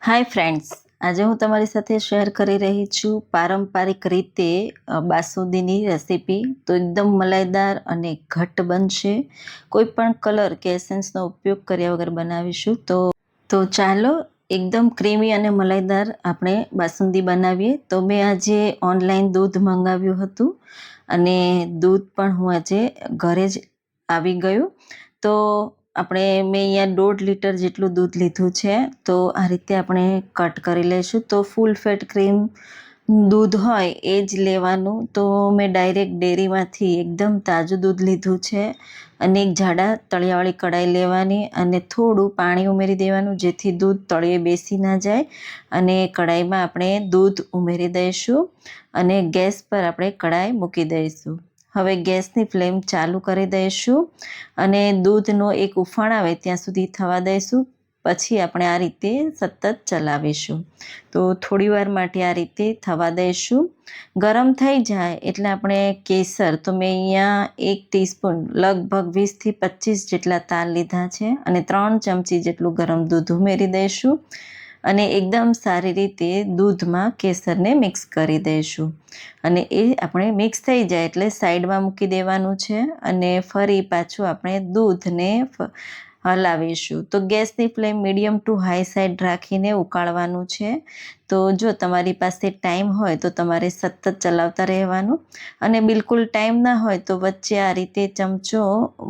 Hi friends, આજે હું તમારી સાથે શેર કરી રહી છું પારંપરિક રીતે બાસુંદીની રેસીપી. તો એકદમ મલાઈદાર અને ઘટ્ટ બનશે. કોઈ પણ કલર કે એસેન્સનો ઉપયોગ કર્યા વગર બનાવીશું. તો ચાલો એકદમ ક્રીમી અને મલાઈદાર આપણે બાસુંદી બનાવીએ. તો મેં આજે ઓનલાઈન દૂધ મંગાવ્યું હતું અને દૂધ પણ હું આજે ઘરે જ આવી ગયું. તો મેં અહીંયા 1.5 લીટર જેટલું દૂધ લીધું છે. તો આ રીતે આપણે કટ કરી લઈશું. તો ફૂલ ફેટ ક્રીમ દૂધ હોય એ જ લેવાનું. તો મેં ડાયરેક્ટ ડેરીમાંથી એકદમ તાજું દૂધ લીધું છે અને એક જાડા તળિયાવાળી કઢાઈ લેવાની અને થોડું પાણી ઉમેરી દેવાનું, જેથી દૂધ તળિયે બેસી ના જાય. અને કઢાઈમાં આપણે દૂધ ઉમેરી દઈશું અને ગેસ પર આપણે કઢાઈ મૂકી દઈશું. હવે ગેસની ફ્લેમ ચાલુ કરી દઈશું અને દૂધનો એક ઉફાણ આવે ત્યાં સુધી થવા દઈશું. પછી આપણે આ રીતે સતત ચલાવીશું. તો થોડી વાર માટે આ રીતે થવા દઈશું. ગરમ થઈ જાય એટલે આપણે કેસર, તો મેં અહીંયા 1 ટીસ્પૂન લગભગ 20 થી 25 જેટલા તાલ લીધા છે અને 3 ચમચી જેટલું ગરમ દૂધ ઉમેરી દઈશું અને એકદમ સારી રીતે દૂધમાં કેસરને મિક્સ કરી દઈશું. અને એ આપણે મિક્સ થઈ જાય એટલે સાઈડમાં મૂકી દેવાનું છે અને ફરી પાછું આપણે દૂધને હલાવીશું. તો ગેસની flame medium two high side રાખીને ઉકાળવાનું છે. તો જો તમારી પાસે ટાઈમ હોય તો તમારે સતત ચલાવતા રહેવાનું અને બિલકુલ ટાઈમ ના હોય તો વચ્ચે આ રીતે ચમચો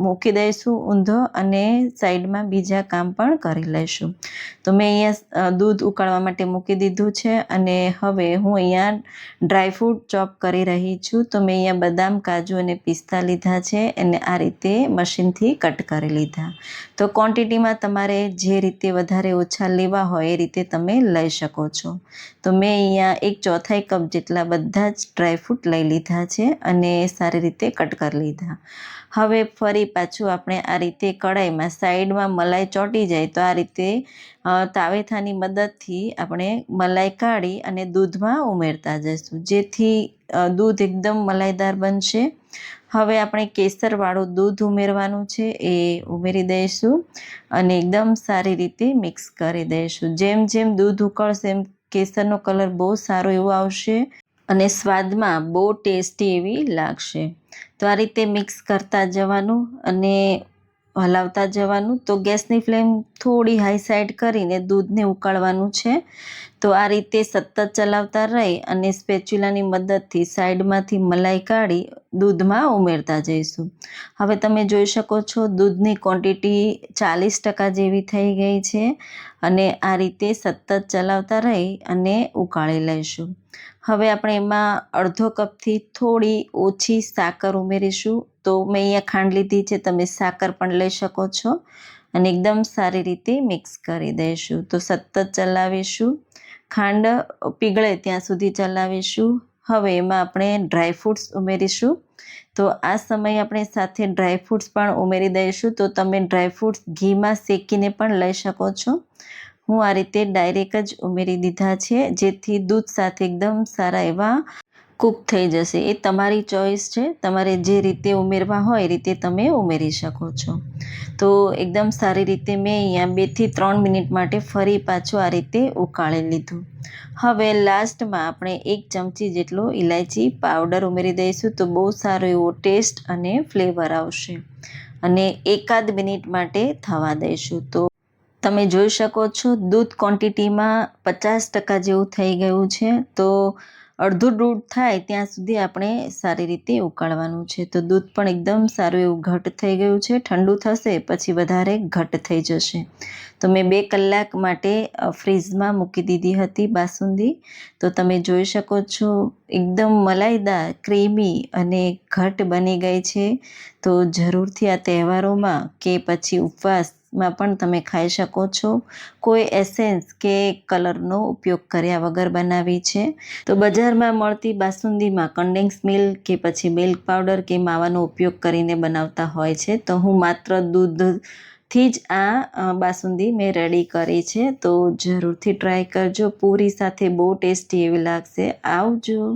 મૂકી દઈશું ઊંધો અને સાઈડમાં બીજા કામ પણ કરી લઈશું. તો મેં અહીંયા દૂધ ઉકાળવા માટે મૂકી દીધું છે અને હવે હું અહીંયા ડ્રાયફ્રૂટ ચોપ કરી રહી છું. તો મેં અહીંયા બદામ, કાજુ અને પિસ્તા લીધા છે અને આ રીતે મશીનથી કટ કરી લીધા. તો ક્વોન્ટિટીમાં તમારે જે રીતે વધારે ઓછા લેવા હોય એ રીતે તમે લઈ શકો છો. તો મેં અહીંયા 1/4 કપ જેટલા બધા જ ડ્રાયફ્રૂટ લઈ લીધા છે અને સારી રીતે કટ કરી લીધા. હવે ફરી પાછું આપણે આ રીતે કઢાઈમાં સાઈડમાં મલાઈ ચોંટી જાય તો આ રીતે તાવેથાની મદદથી આપણે મલાઈ કાઢી અને દૂધમાં ઉમેરતા જઈશું, જેથી દૂધ એકદમ મલાઈદાર બનશે. હવે આપણે કેસરવાળું દૂધ ઉમેરવાનું છે, એ ઉમેરી દઈશું અને એકદમ સારી રીતે મિક્સ કરી દઈશું. જેમ જેમ દૂધ ઉકળશે એમ કેસરનો કલર બહુ સારો એવો આવશે અને સ્વાદમાં બહુ ટેસ્ટી એવી લાગશે. તો આ રીતે મિક્સ કરતા જવાનું અને હલાવતા જવાનું. તો ગેસની ફ્લેમ થોડી હાઈ સાઈડ કરીને દૂધને ઉકાળવાનું છે. તો આ રીતે સતત ચલાવતા રહી અને સ્પેચ્યુલાની મદદથી સાઈડમાંથી મલાઈ કાઢી દૂધમાં ઉમેરતા જઈશું. હવે તમે જોઈ શકો છો દૂધની ક્વોન્ટિટી 40% જેવી થઈ ગઈ છે અને આ રીતે સતત ચલાવતા રહી અને ઉકાળી લઈશું. હવે આપણે એમાં અડધો કપથી થોડી ઓછી સાકર ઉમેરીશું. તો મેં અહીંયા ખાંડ લીધી છે, તમે સાકર પણ લઈ શકો છો અને એકદમ સારી રીતે મિક્સ કરી દઈશું. તો સતત ચલાવીશું, ખાંડ પીગળે ત્યાં સુધી ચલાવીશું. હવે એમાં આપણે ડ્રાયફ્રૂટ્સ ઉમેરીશું. તો આ સમયે આપણે સાથે ડ્રાયફ્રૂટ્સ પણ ઉમેરી દઈશું. તો તમે ડ્રાયફ્રૂટ્સ ઘીમાં શેકીને પણ લઈ શકો છો. હું આ રીતે ડાયરેક્ટ જ ઉમેરી દીધા છે, જેથી દૂધ સાથે એકદમ સારા એવા કૂક થઈ જશે. એ તમારી ચોઈસ છે, તમારે જે રીતે ઉમેરવા હોય એ રીતે તમે ઉમેરી શકો છો. તો એકદમ સારી રીતે મેં અહીંયા 2 થી 3 મિનિટ માટે ફરી પાછું આ રીતે ઉકાળી લીધું. હવે લાસ્ટમાં આપણે 1 ચમચી જેટલો ઇલાયચી પાવડર ઉમેરી દઈશું. તો બહુ સારો એવો ટેસ્ટ અને ફ્લેવર આવશે અને 1 મિનિટ માટે થવા દઈશું. તો તમે જોઈ શકો છો દૂધ ક્વોન્ટિટીમાં 50% જેવું થઈ ગયું છે. તો અડધું દૂધ થાય ત્યાં સુધી આપણે સારી રીતે ઉકાળવાનું છે. તો દૂધ પણ એકદમ સારું એવું ઘટ્ટ થઈ ગયું છે. ઠંડુ થશે પછી વધારે ઘટ્ટ થઈ જશે. તો મેં 2 કલાક માટે ફ્રીઝમાં મૂકી દીધી હતી બાસુંદી. તો તમે જોઈ શકો છો એકદમ મલાઈદાર, ક્રીમી અને ઘટ્ટ બની ગઈ છે. તો જરૂરથી આ તહેવારોમાં કે પછી ઉપવાસમાં પણ તમે ખાઈ શકો છો. કોઈ એસેન્સ કે કલરનો ઉપયોગ કર્યા વગર બનાવી છે. તો બજારમાં મળતી બાસુંદીમાં કન્ડેન્સ મિલ્ક કે પછી મિલ્ક પાવડર કે માવાનો ઉપયોગ કરીને બનાવતા હોય છે. તો હું માત્ર દૂધથી જ આ બાસુંદી મેં રેડી કરી છે. તો જરૂરથી ટ્રાય કરજો. પૂરી સાથે બહુ ટેસ્ટી એવી લાગશે. આવજો.